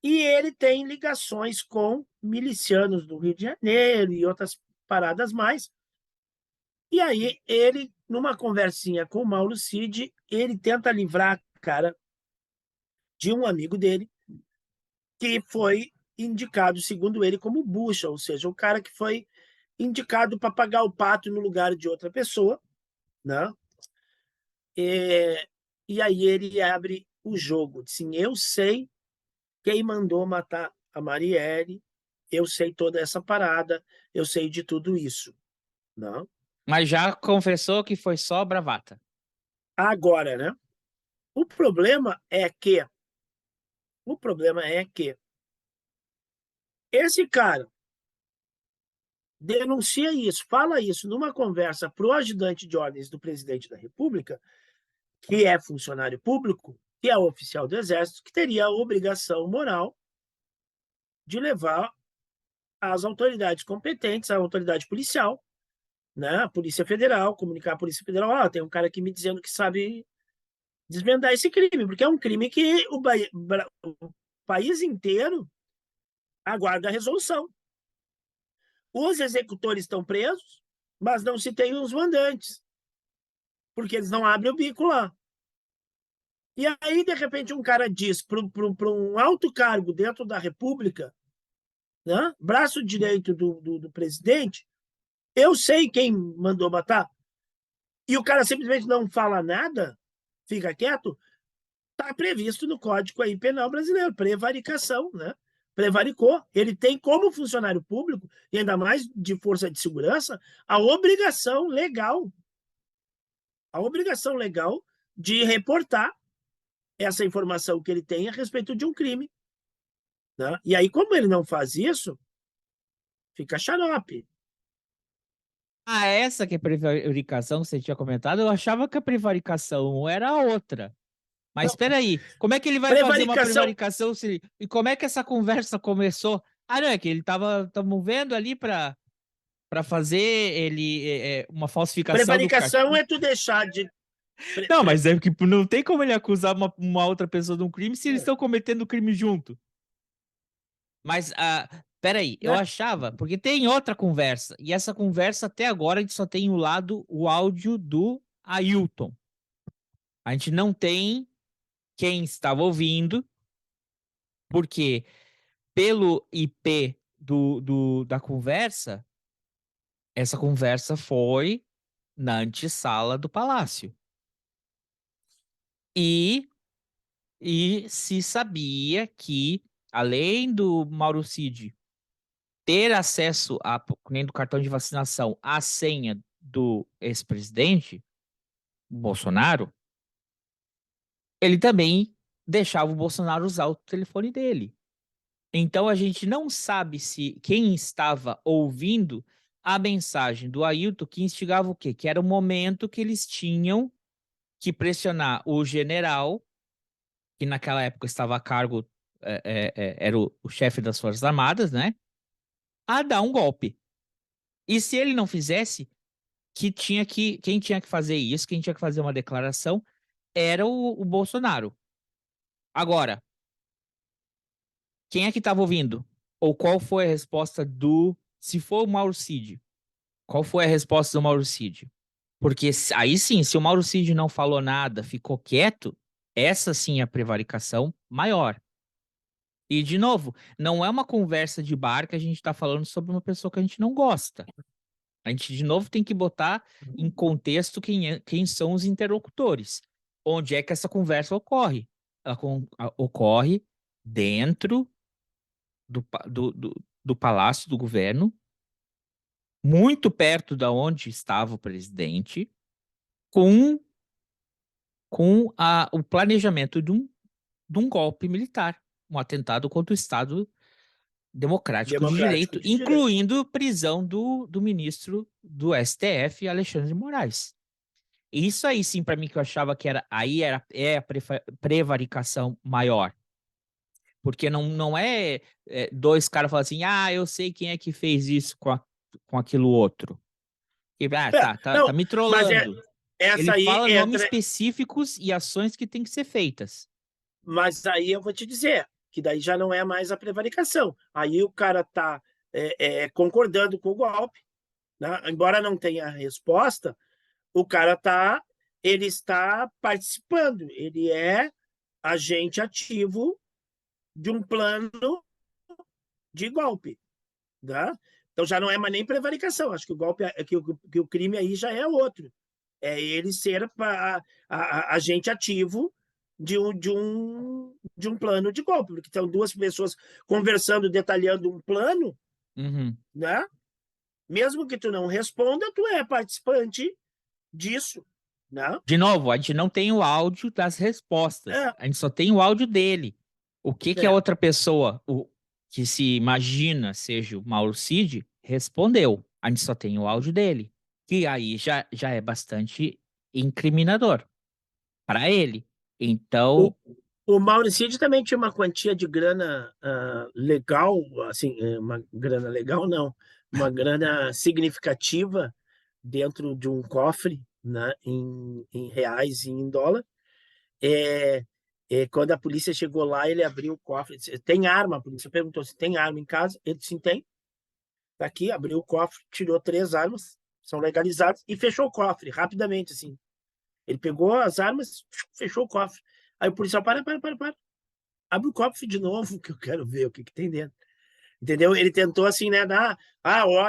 e ele tem ligações com milicianos do Rio de Janeiro e outras paradas mais. E aí, ele, numa conversinha com o Mauro Cid, ele tenta livrar a cara de um amigo dele, que foi indicado, segundo ele, como bucha, ou seja, o cara que foi indicado para pagar o pato no lugar de outra pessoa, né? E aí ele abre o jogo, assim, eu sei quem mandou matar a Marielle, eu sei toda essa parada, eu sei de tudo isso, não? Mas já confessou que foi só bravata. Agora, né? O problema é que esse cara denuncia isso, fala isso numa conversa para o ajudante de ordens do presidente da República, que é funcionário público, que é oficial do Exército, que teria a obrigação moral de levar às autoridades competentes, à autoridade policial, né, a Polícia Federal, comunicar à Polícia Federal, tem um cara aqui me dizendo que sabe desvendar esse crime, porque é um crime que o país inteiro aguarda a resolução. Os executores estão presos, mas não se tem os mandantes, porque eles não abrem o bico lá. E aí, de repente, um cara diz para um alto cargo dentro da República, né, braço direito do presidente, eu sei quem mandou matar, e o cara simplesmente não fala nada, fica quieto, está previsto no Código aí Penal brasileiro, prevaricação, né? Prevaricou. Ele tem, como funcionário público, e ainda mais de força de segurança, a obrigação legal de reportar essa informação que ele tem a respeito de um crime. Né? E aí, como ele não faz isso, fica xarope. Ah, essa que é prevaricação que você tinha comentado, eu achava que a prevaricação era outra. Mas espera aí, como é que ele vai fazer uma prevaricação e como é que essa conversa começou? Ah, não, é que ele estamos vendo ali para fazer uma falsificação Prevaricação é tu deixar de... Não, mas é que não tem como ele acusar uma outra pessoa de um crime se eles estão cometendo o crime junto. Mas, peraí, eu achava, porque tem outra conversa, e essa conversa até agora a gente só tem o áudio do Ailton. A gente não tem quem estava ouvindo, porque pelo IP da conversa, essa conversa foi na antessala do Palácio. E se sabia que, além do Mauro Cid ter acesso nem do cartão de vacinação, à senha do ex-presidente, Bolsonaro, ele também deixava o Bolsonaro usar o telefone dele. Então a gente não sabe se quem estava ouvindo a mensagem do Ailton que instigava o quê? Que era o momento que eles tinham que pressionar o general, que naquela época estava a cargo, era o chefe das Forças Armadas, né? A dar um golpe. E se ele não fizesse, quem tinha que fazer isso, quem tinha que fazer uma declaração, era o Bolsonaro. Agora, quem é que estava ouvindo? Ou qual foi a resposta se for o Mauro Cid, qual foi a resposta do Mauro Cid? Porque aí sim, se o Mauro Cid não falou nada, ficou quieto, essa sim é a prevaricação maior. E, de novo, não é uma conversa de bar que a gente está falando sobre uma pessoa que a gente não gosta. A gente, de novo, tem que botar em contexto quem são os interlocutores. Onde é que essa conversa ocorre? Ocorre dentro do Palácio do Governo, muito perto da onde estava o presidente, com o planejamento de um golpe militar, um atentado contra o Estado democrático de direito, incluindo prisão do ministro do STF, Alexandre de Moraes. Isso aí sim, para mim, que eu achava que é a prevaricação maior. Porque não é dois caras falando assim, eu sei quem é que fez isso com aquilo outro. E, tá me trollando. Ele fala nomes específicos e ações que têm que ser feitas. Mas aí eu vou te dizer que daí já não é mais a prevaricação. Aí o cara está concordando com o golpe, né? Embora não tenha resposta, o cara ele está participando, ele é agente ativo de um plano de golpe, né? Então já não é mais nem prevaricação. Acho que o golpe, que o crime aí já é outro. É ele ser agente ativo de um plano de golpe, porque estão duas pessoas conversando, detalhando um plano, né? Mesmo que tu não responda, tu é participante disso, né? De novo, a gente não tem o áudio das respostas, a gente só tem o áudio dele. O que a outra pessoa, que se imagina seja o Mauro Cid, respondeu. A gente só tem o áudio dele, que aí já é bastante incriminador para ele. Então, o Mauro Cid também tinha uma quantia de grana legal, assim, uma grana legal não, uma grana significativa dentro de um cofre, né, em reais e em dólar. Quando a polícia chegou lá, ele abriu o cofre, disse, tem arma? A polícia perguntou se tem arma em casa, ele disse, sim, tem. Tá aqui, abriu o cofre, tirou 3 armas, são legalizadas, e fechou o cofre, rapidamente, assim. Ele pegou as armas, fechou o cofre. Aí o policial, para. Abre o cofre de novo, que eu quero ver o que tem dentro. Entendeu? Ele tentou assim, né,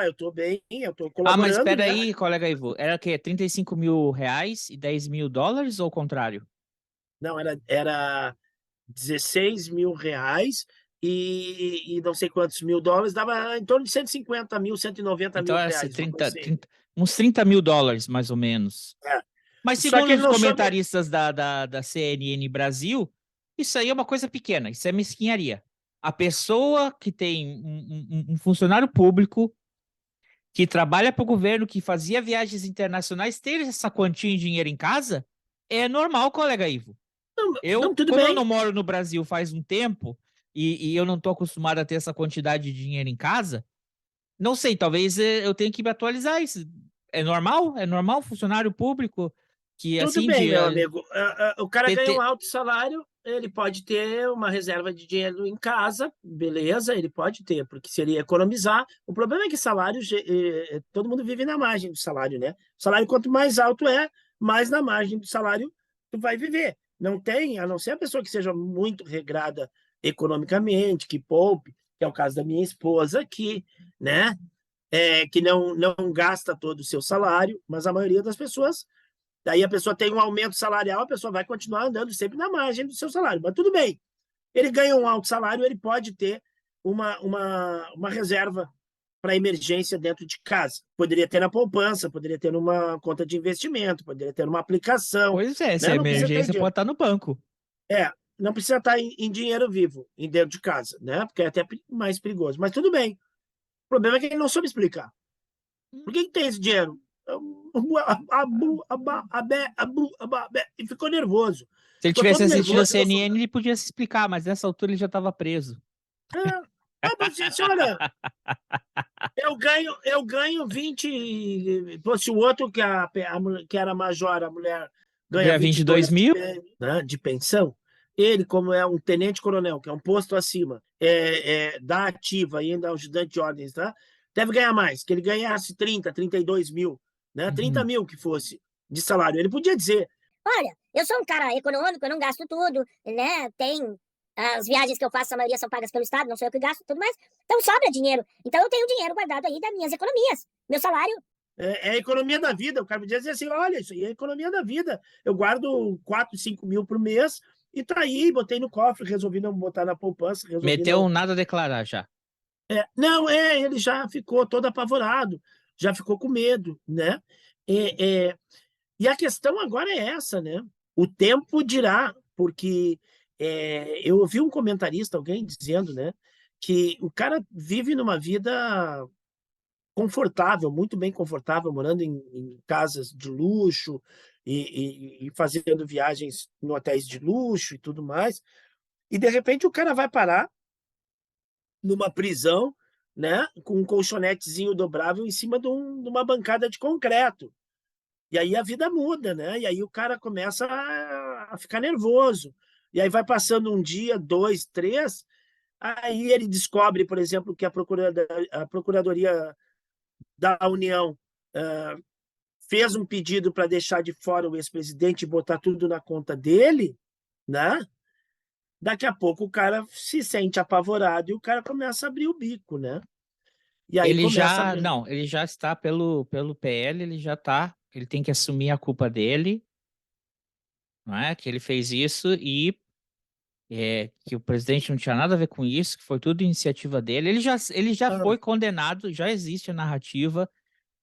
eu tô bem, eu tô colaborando. Mas espera né? aí, colega Ivo, era o quê? 35 mil reais e 10 mil dólares ou o contrário? Não, era 16 mil reais e não sei quantos mil dólares, dava em torno de 150 mil, 190 então, mil reais. Uns 30 mil dólares, mais ou menos. Mas segundo os comentaristas da CNN Brasil, isso aí é uma coisa pequena, isso é mesquinharia. A pessoa que tem um funcionário público que trabalha para o governo, que fazia viagens internacionais, ter essa quantia em dinheiro em casa, é normal, colega Ivo. Como eu não moro no Brasil faz um tempo e eu não estou acostumado a ter essa quantidade de dinheiro em casa, não sei, talvez eu tenha que me atualizar isso. É normal? É normal funcionário público que Tudo assim bem, meu amigo. O cara ganha um alto salário, ele pode ter uma reserva de dinheiro em casa, beleza, ele pode ter, porque seria economizar. O problema é que salário, todo mundo vive na margem do salário, né? O salário, quanto mais alto mais na margem do salário tu vai viver. Não tem, a não ser a pessoa que seja muito regrada economicamente, que poupe, que é o caso da minha esposa aqui, né? Que não gasta todo o seu salário, mas a maioria das pessoas, daí a pessoa tem um aumento salarial, a pessoa vai continuar andando sempre na margem do seu salário, mas tudo bem. Ele ganha um alto salário, ele pode ter uma reserva para emergência dentro de casa. Poderia ter na poupança, poderia ter numa conta de investimento, poderia ter numa aplicação. Pois é, se é emergência pode estar no banco. Não precisa estar em dinheiro vivo, dentro de casa, né? Porque é até mais perigoso. Mas tudo bem. O problema é que ele não soube explicar. Por que tem esse dinheiro? E ficou nervoso. Se ele tivesse assistido a CNN, ele podia se explicar, mas nessa altura ele já estava preso. Olha, eu ganho 20. Se o outro que era major, a mulher ganha 22 mil de pensão, ele, como é um tenente-coronel, que é um posto acima, da ativa e ainda ajudante de ordens, tá? Deve ganhar mais, que ele ganhasse 30, 32 mil, né? 30 mil que fosse de salário. Ele podia dizer: olha, eu sou um cara econômico, eu não gasto tudo, né? Tem as viagens que eu faço, a maioria são pagas pelo Estado, não sou eu que gasto, tudo mais. Então sobra dinheiro. Então eu tenho dinheiro guardado aí das minhas economias. Meu salário É a economia da vida. O cara me diz assim: olha, isso aí é a economia da vida. Eu guardo 4, 5 mil por mês e tá aí, botei no cofre, resolvi não botar na poupança, resolvi Meteu não. um nada a declarar já. Não, ele já ficou todo apavorado, já ficou com medo, né? E a questão agora é essa, né? O tempo dirá, porque eu ouvi um comentarista, alguém dizendo, né, que o cara vive numa vida confortável, muito bem confortável, morando em casas de luxo e fazendo viagens em hotéis de luxo e tudo mais. E de repente o cara vai parar numa prisão, né, com um colchonetezinho dobrável em cima de uma bancada de concreto. E aí a vida muda, né? E aí o cara começa a ficar nervoso. E aí vai passando um dia, 2, 3, aí ele descobre, por exemplo, que a Procuradoria da União fez um pedido para deixar de fora o ex-presidente e botar tudo na conta dele, né? Daqui a pouco o cara se sente apavorado e o cara começa a abrir o bico, né? E aí Ele começa a... já, não, ele já está pelo PL, ele já tá, ele tem que assumir a culpa dele, não é? Que ele fez isso e que o presidente não tinha nada a ver com isso, que foi tudo iniciativa dele. Ele já foi condenado, já existe a narrativa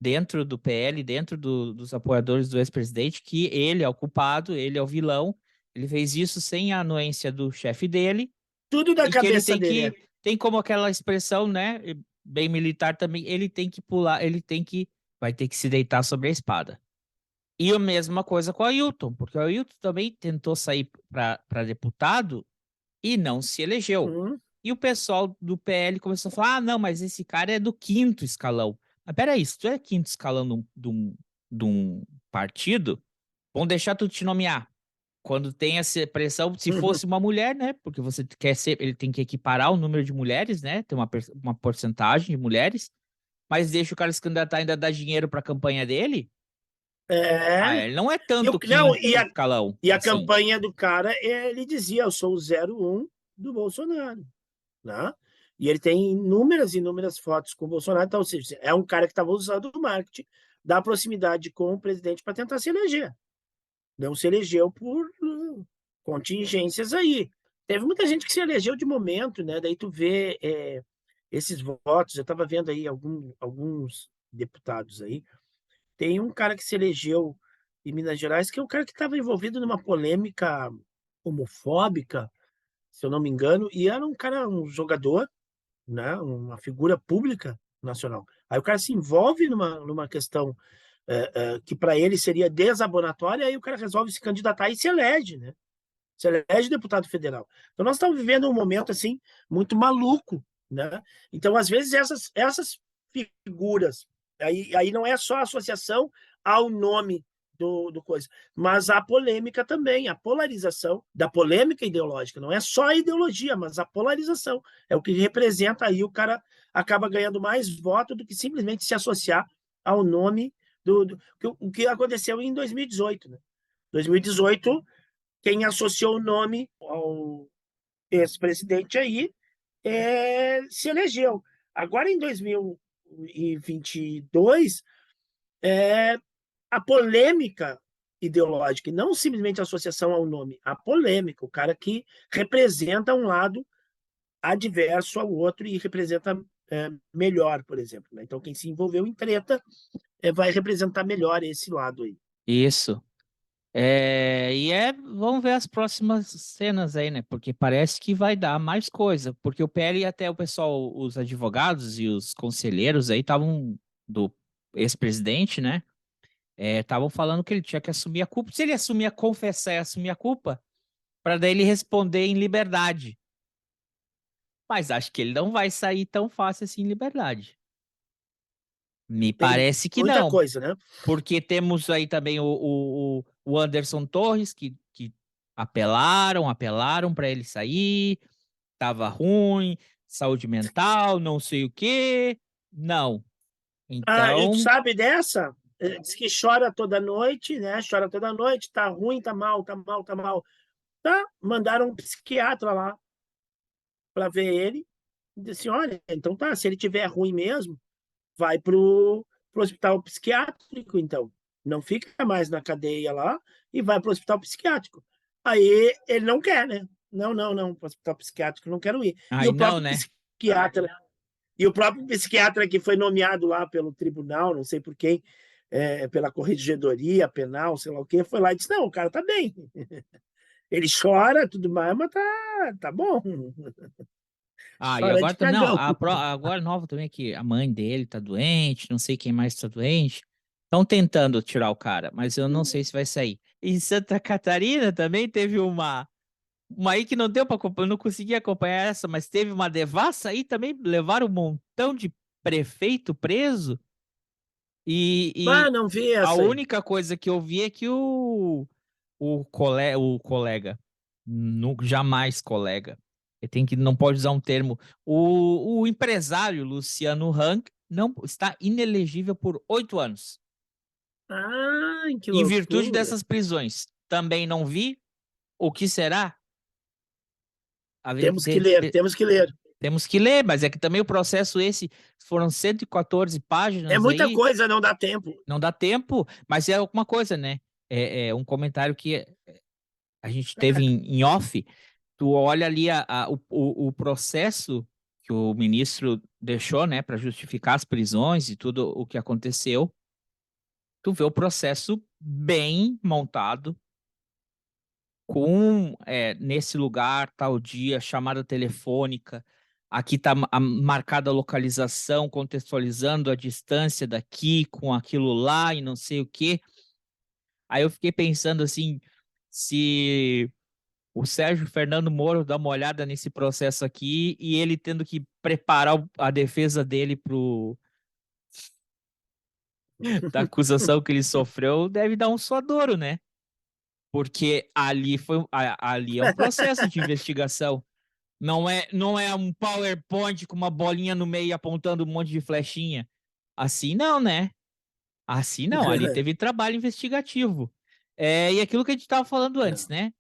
dentro do PL, dentro dos apoiadores do ex-presidente, que ele é o culpado, ele é o vilão, ele fez isso sem a anuência do chefe dele, Tudo da e que ele cabeça dele. tem como aquela expressão, né, bem militar também, ele tem que pular, vai ter que se deitar sobre a espada. E a mesma coisa com o Ailton, porque o Ailton também tentou sair para deputado e não se elegeu. Uhum. E o pessoal do PL começou a falar: ah, não, mas esse cara é do 5º escalão. Mas peraí, se tu é 5º escalão de um partido, vão deixar tu te nomear. Quando tem essa pressão, se fosse uma mulher, né? Porque você quer ser, ele tem que equiparar o número de mulheres, né? Tem uma porcentagem de mulheres, mas deixa o cara se candidatar e ainda dá dinheiro para a campanha dele. Ah, É. ele não é tanto Não, 5º escalão, e a assim. campanha do cara, ele dizia: eu sou o 01 do Bolsonaro, né? E ele tem inúmeras fotos com o Bolsonaro. Então, ou seja, é um cara que estava usando o marketing da proximidade com o presidente para tentar se eleger. Não se elegeu por contingências aí. Teve muita gente que se elegeu de momento, né? Daí tu vê esses votos. Eu estava vendo aí alguns deputados aí. Tem um cara que se elegeu em Minas Gerais, que é um cara que estava envolvido numa polêmica homofóbica, se eu não me engano, e era um cara, um jogador, né, uma figura pública nacional. Aí o cara se envolve numa questão que para ele seria desabonatória, aí o cara resolve se candidatar e se elege, né? Se elege deputado federal. Então nós estamos vivendo um momento assim muito maluco, né? Então às vezes essas figuras aí não é só a associação ao nome do coisa, mas a polêmica também, a polarização da polêmica ideológica, não é só a ideologia, mas a polarização é o que representa aí o cara acaba ganhando mais voto do que simplesmente se associar ao nome o que aconteceu em 2018, né? 2018 quem associou o nome ao ex-presidente aí se elegeu. Agora, em 2022, a polêmica ideológica, e não simplesmente a associação ao nome, a polêmica, o cara que representa um lado adverso ao outro e representa melhor, por exemplo. Né? Então, quem se envolveu em treta vai representar melhor esse lado aí. Isso. Vamos ver as próximas cenas aí, né? Porque parece que vai dar mais coisa. Porque o PL, até o pessoal, os advogados e os conselheiros aí estavam, do ex-presidente, né? Estavam falando que ele tinha que assumir a culpa. Se ele confessar e assumir a culpa, para daí ele responder em liberdade. Mas acho que ele não vai sair tão fácil assim em liberdade. Me Tem parece que muita não. coisa, né? Porque temos aí também o Anderson Torres, que apelaram para ele sair, tava ruim, saúde mental, não sei o quê. Não. E tu Então, sabe dessa? Diz que chora toda noite, né? Chora toda noite, tá ruim, tá mal, tá mal, tá mal. Tá, mandaram um psiquiatra lá para ver ele. E disse: olha, então tá, se ele tiver ruim mesmo, vai pro para o hospital psiquiátrico, então. Não fica mais na cadeia lá e vai para o hospital psiquiátrico. Aí ele não quer, né? Não, não, não, para o hospital psiquiátrico não quero ir. E Aí o não, próprio né? psiquiatra, e o próprio psiquiatra que foi nomeado lá pelo tribunal, não sei por quem, pela corregedoria penal, sei lá o quê, foi lá e disse: não, o cara tá bem. Ele chora, tudo mais, mas tá bom. Ah, e Chora agora de também, não, cagão. agora nova também que a mãe dele tá doente, não sei quem mais tá doente. Estão tentando tirar o cara, mas eu não sei se vai sair. Em Santa Catarina também teve uma aí que não deu para acompanhar, eu não consegui acompanhar essa, mas teve uma devassa aí também, levaram um montão de prefeito preso e Não vi a essa aí. única coisa que eu vi é que o colega, jamais colega, não pode usar um termo, o empresário Luciano Hang não está inelegível por 8 anos, Ai, que em virtude loucura. dessas prisões. Também não vi o que será. Temos que ler, temos que ler. Temos que ler, mas é que também o processo esse foram 114 É páginas muita aí, coisa, não dá tempo. não dá tempo, mas é alguma coisa, né? É um comentário que a gente teve em off. Tu olha ali o processo que o ministro deixou, né, para justificar as prisões e tudo o que aconteceu. Tu vê o processo bem montado, com nesse lugar, tal dia, chamada telefônica. Aqui está marcada a localização, contextualizando a distância daqui com aquilo lá e não sei o quê. Aí eu fiquei pensando assim, se o Sérgio Fernando Moro dá uma olhada nesse processo aqui e ele tendo que preparar a defesa dele da acusação que ele sofreu, deve dar um suadouro, né? Porque ali é um processo de investigação. Não é um PowerPoint com uma bolinha no meio apontando um monte de flechinha. Assim não, né? Assim não, ali teve trabalho investigativo. E aquilo que a gente estava falando antes, né?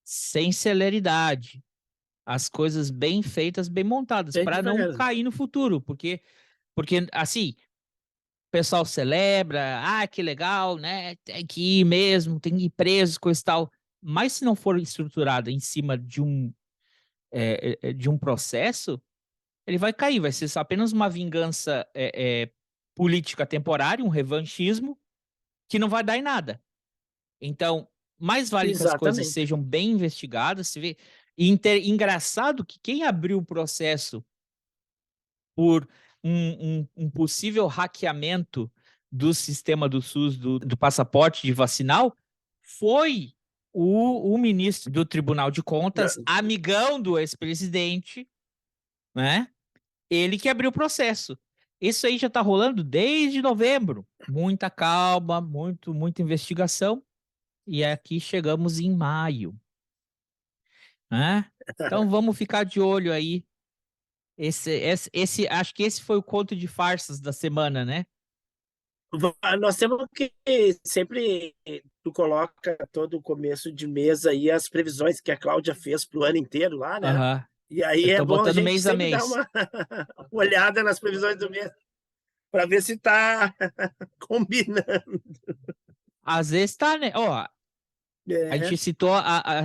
Sem celeridade. As coisas bem feitas, bem montadas, Bem para não devagar. cair no futuro. Porque assim, o pessoal celebra, que legal, né? Tem que ir mesmo, tem que ir preso, coisa e tal. Mas se não for estruturada em cima de um processo, ele vai cair, vai ser apenas uma vingança política temporária, um revanchismo, que não vai dar em nada. Então, mais vale que as coisas Exatamente. sejam bem investigadas. Se vê. Engraçado que quem abriu o processo por um possível hackeamento do sistema do SUS, do passaporte de vacinal, foi o ministro do Tribunal de Contas, amigão do ex-presidente, né? Ele que abriu o processo. Isso aí já está rolando desde novembro. Muita calma, muita investigação. E aqui chegamos em maio, né? Então vamos ficar de olho aí. Acho que esse foi o conto de farsas da semana, né? Nós temos que sempre tu coloca todo o começo de mês aí as previsões que a Cláudia fez para o ano inteiro lá, né? Aham. E Eu aí é tô bom a botando gente mês a sempre dar mês. uma olhada nas previsões do mês para ver se está combinando. Às vezes tá, né? Ó, a É. gente citou a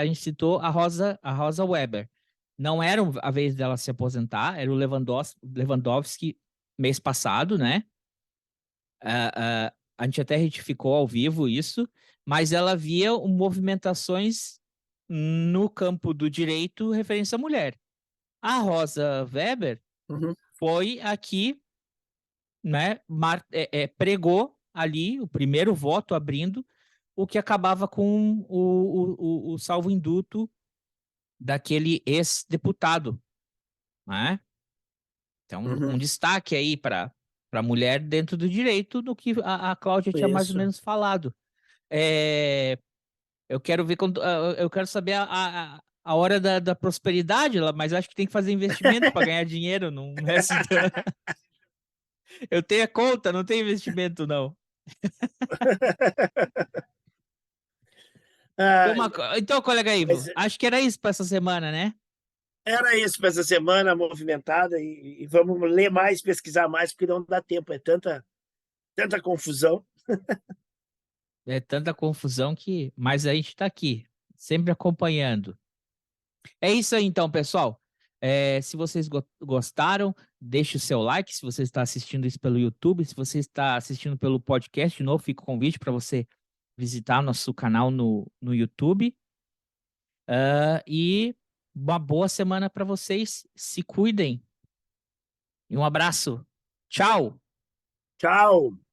gente citou a Rosa Weber. Não era a vez dela se aposentar, era o Lewandowski mês passado, né? A gente até retificou ao vivo isso, mas ela via movimentações no campo do direito referência à mulher. A Rosa Weber Uhum. foi aqui, né, pregou ali o primeiro voto abrindo, o que acabava com o salvo-induto daquele ex-deputado, né? Então, um Uhum. destaque aí para a mulher dentro do direito, do que a Cláudia tinha mais ou Isso. menos falado. Eu quero ver eu quero saber a hora da prosperidade, mas acho que tem que fazer investimento para ganhar dinheiro, não é assim. Eu tenho a conta, não tenho investimento, não. Então, colega Mas Ivo, acho que era isso para essa semana, né? era isso para essa semana movimentada e vamos ler mais, pesquisar mais, porque não dá tempo, é tanta Tanta confusão. É tanta confusão que. Mas a gente está aqui, sempre acompanhando. É isso aí, então, pessoal. Se vocês gostaram, deixe o seu like. Se você está assistindo isso pelo YouTube, se você está assistindo pelo podcast, de novo, fica o convite para você visitar nosso canal no YouTube. E uma boa semana para vocês. Se cuidem. E um abraço. Tchau. Tchau.